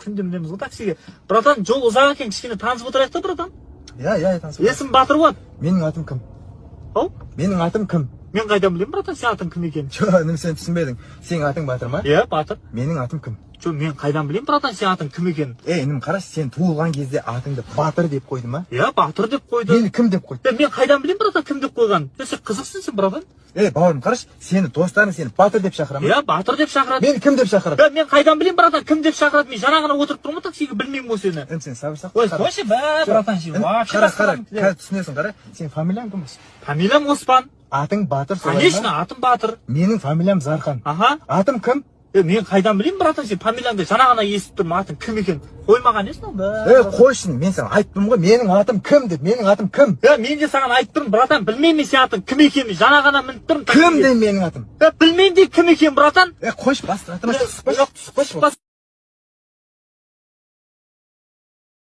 күнде мінеміз ғой таксиге. Братан, жол ұзақ екен, кішкене танысып отырайық та, братан. Иә, танысып. Есім Батыр болады. Менің атым кім? Ау? Менің атым кім? Мен қайдан білемін, братан, сен атың кім екенін? Жоқ, сен түсінбедің. Сенің атың Батыр ма? Иә, Батыр. Менің атым кім? Жоқ, мен қайдан білемін, братан, сен атың кім екенін? Інім, қарашы, сен туылған кезде атыңды Батыр деп қойды ма? Иә, Батыр деп қойды. Мені кім деп қойды? Мен қайдан білемін, братан, кім деп қойған? Сен қызықсың сен, братан. Бауырым, қарашы, сені достарың сені Батыр деп шақырады ма? Иә, Батыр деп шақырады. Мен кім деп шақырады? Мен қайдан білемін, братан, кім деп шақырады? Мен жаңа ғана отырып тұрмын таксиге, білмеймін ғой сені. Сен сабыр сақ. Ой, қойшы, братан, сен вообще қара, қазір түсінесің, қара. Сен фамилияң кім? Фамилиям Оспан. Атың Батыр солай ма? Конечно, атым Батыр. Менің фамилиям Зархан. Аха. Атым кім? Мен қайдан білейін, братан, сен фамилияңды жаңа ғана естіп тұрмын, атың кім екен? Қоймаған есің ба? Қойшын, мен саған айттым ғой, менің атым кім деп, менің атым кім? Мен де саған айтып тұрмын, братан, білмеймін сен атың кім екенін, жаңа ғана мініп тұрмын. Кім де менің атым? Білмеймін де кім екен, братан? Қойш, бас, атыма шықпаш.